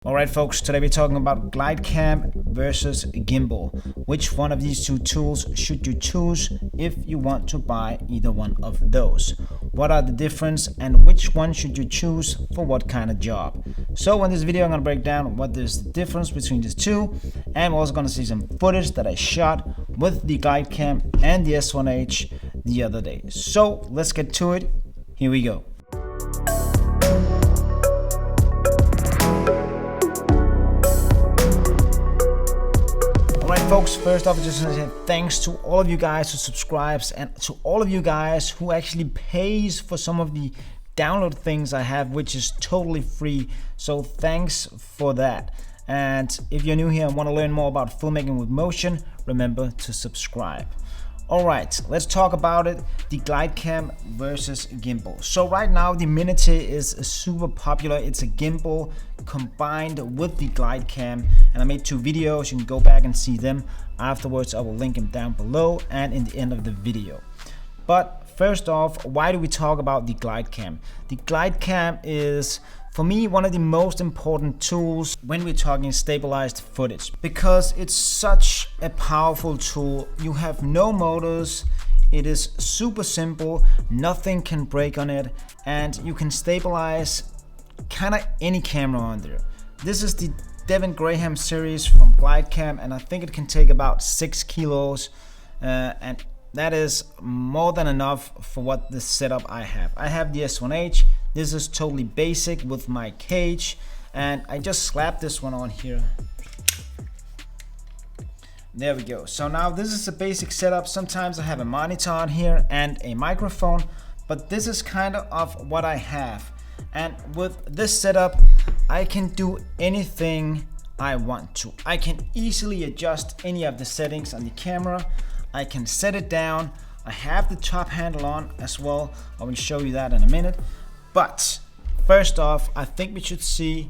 Alright folks, today we're talking about Glidecam versus Gimbal. Which one of these two tools should you choose if you want to buy either one of those? What are the difference and which one should you choose for what kind of job? So in this video I'm going to break down what is the difference between these two, and we're also going to see some footage that I shot with the Glidecam and the S1H the other day. So let's get to it. Here we go. Folks, first off, I just want to say thanks to all of you guys who subscribes and to all of you guys who actually pays for some of the download things I have, which is totally free. So thanks for that. And if you're new here and want to learn more about filmmaking with motion, remember to subscribe. Alright, let's talk about it, the Glidecam versus Gimbal. So right now the Minite is super popular. It's a gimbal combined with the Glidecam, and I made two videos. You can go back and see them afterwards. I will link them down below and in the end of the video. But first off, why do we talk about the Glidecam? The Glidecam is, for me, one of the most important tools when we're talking stabilized footage, because it's such a powerful tool. You have no motors, it is super simple, nothing can break on it, and you can stabilize kind of any camera on there. This is the Devin Graham series from Glidecam, and I think it can take about 6 kilos, and that is more than enough for what the setup I have. I have the S1H. This is totally basic with my cage, and I just slapped this one on here. There we go. So now this is a basic setup. Sometimes I have a monitor on here and a microphone, but this is kind of what I have. And with this setup, I can do anything I want to. I can easily adjust any of the settings on the camera. I can set it down. I have the top handle on as well. I will show you that in a minute. But first off, I think we should see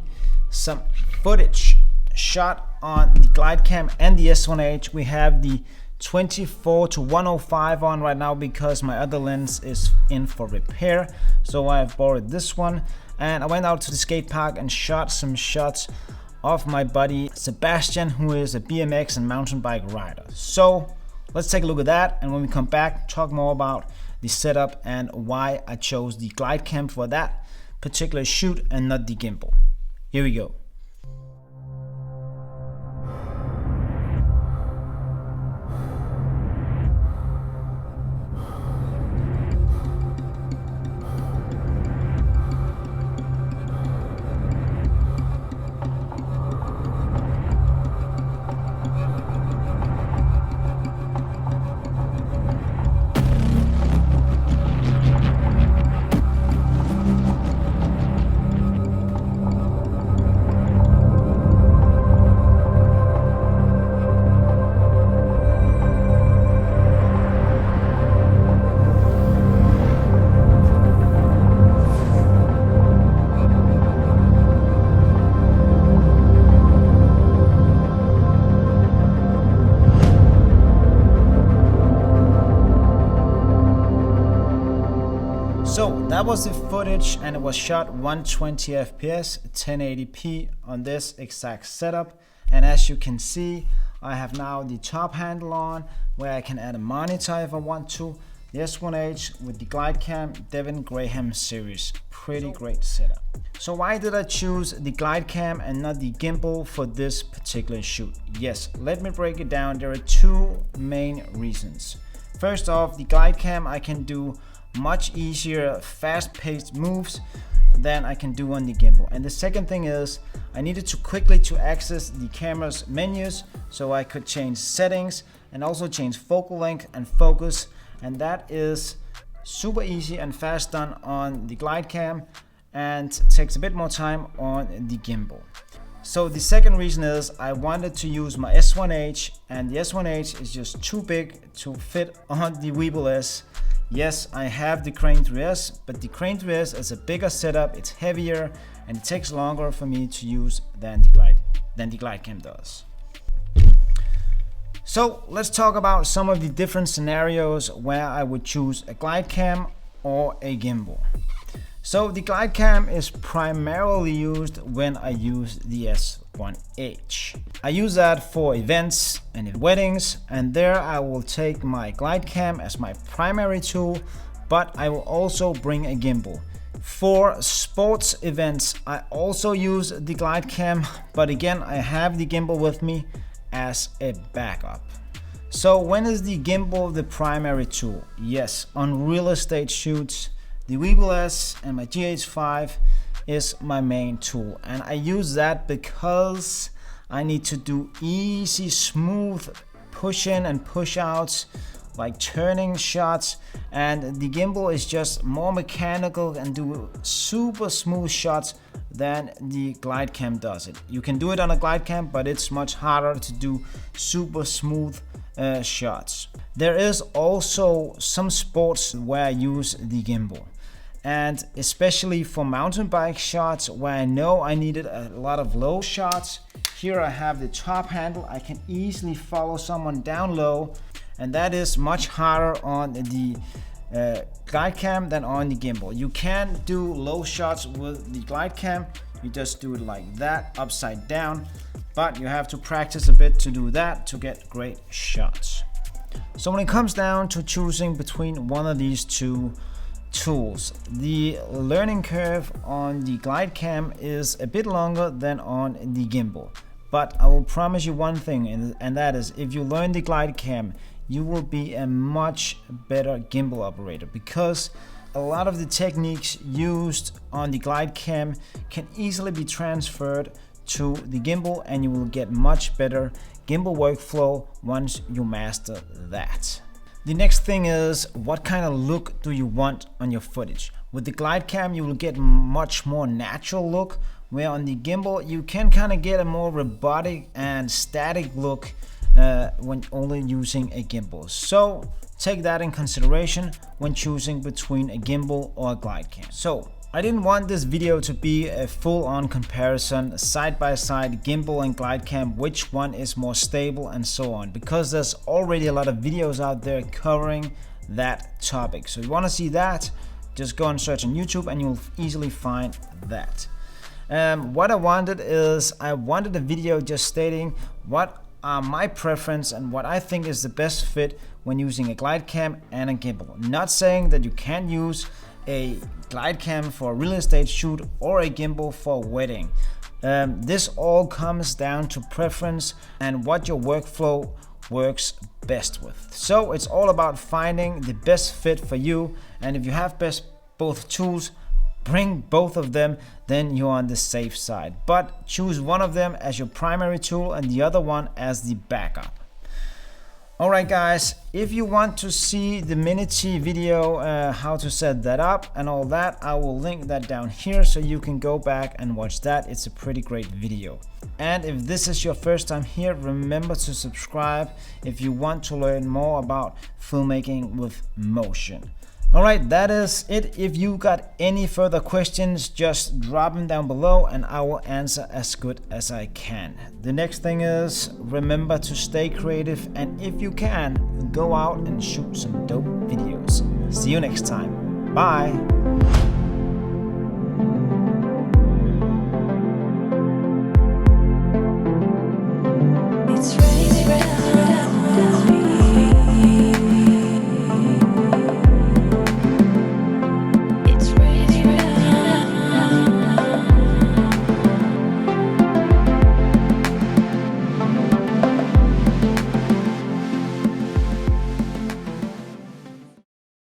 some footage shot on the Glidecam and the S1H. We have the 24-105 on right now because my other lens is in for repair. So I've borrowed this one, and I went out to the skate park and shot some shots of my buddy Sebastian, who is a BMX and mountain bike rider. So let's take a look at that, and when we come back, talk more about the setup and why I chose the Glidecam for that particular shoot and not the gimbal. Here we go. So that was the footage, and it was shot 120 FPS 1080p on this exact setup. And as you can see, I have now the top handle on where I can add a monitor if I want to. The S1H with the Glidecam Devin Graham series. Pretty great setup. So why did I choose the Glidecam and not the gimbal for this particular shoot? Yes, let me break it down. There are two main reasons. First off, the Glidecam I can do much easier, fast-paced moves than I can do on the gimbal. And the second thing is, I needed to quickly access the camera's menus, so I could change settings and also change focal length and focus, and that is super easy and fast done on the Glidecam and takes a bit more time on the gimbal. So the second reason is I wanted to use my S1H, and the S1H is just too big to fit on the Weebill S. Yes, I have the Crane 3S, but the Crane 3S is a bigger setup, it's heavier, and it takes longer for me to use than the Glidecam does. So let's talk about some of the different scenarios where I would choose a Glidecam or a gimbal. So the Glidecam is primarily used when I use the S1H. I use that for events and in weddings, and there I will take my Glidecam as my primary tool, but I will also bring a gimbal. For sports events, I also use the Glidecam, but again, I have the gimbal with me as a backup. So when is the gimbal the primary tool? Yes, on real estate shoots, the Weebill S and my GH5 is my main tool, and I use that because I need to do easy, smooth push in and push outs, like turning shots, and the gimbal is just more mechanical and do super smooth shots than the Glidecam does it. You can do it on a Glidecam, but it's much harder to do super smooth shots. There is also some sports where I use the gimbal, and especially for mountain bike shots where I know I needed a lot of low shots. Here I have the top handle. I can easily follow someone down low, and that is much harder on the Glidecam than on the gimbal. You can do low shots with the Glidecam. You just do it like that, upside down, but you have to practice a bit to do that to get great shots. So when it comes down to choosing between one of these two tools, the learning curve on the Glidecam is a bit longer than on the gimbal. But I will promise you one thing, and that is, if you learn the Glidecam, you will be a much better gimbal operator, because a lot of the techniques used on the Glidecam can easily be transferred to the gimbal, and you will get much better gimbal workflow once you master that. The next thing is, what kind of look do you want on your footage? With the Glidecam, you will get much more natural look, where on the gimbal you can kind of get a more robotic and static look when only using a gimbal. So take that in consideration when choosing between a gimbal or a Glidecam. So I didn't want this video to be a full-on comparison, side by side, gimbal and Glidecam, which one is more stable and so on, because there's already a lot of videos out there covering that topic. So if you want to see that, just go and search on YouTube and you'll easily find that. What I wanted is, I wanted a video just stating what are my preference and what I think is the best fit when using a Glidecam and a gimbal. Not saying that you can't use a Glidecam for a real estate shoot or a gimbal for a wedding. This all comes down to preference and what your workflow works best with. So it's all about finding the best fit for you, and if you have both tools, bring both of them, then you're on the safe side. But choose one of them as your primary tool and the other one as the backup. Alright guys, if you want to see the Mini-T video, how to set that up and all that, I will link that down here so you can go back and watch that. It's a pretty great video. And if this is your first time here, remember to subscribe if you want to learn more about filmmaking with motion. Alright, that is it. If you got any further questions, just drop them down below and I will answer as good as I can. The next thing is, remember to stay creative, and if you can, go out and shoot some dope videos. See you next time. Bye!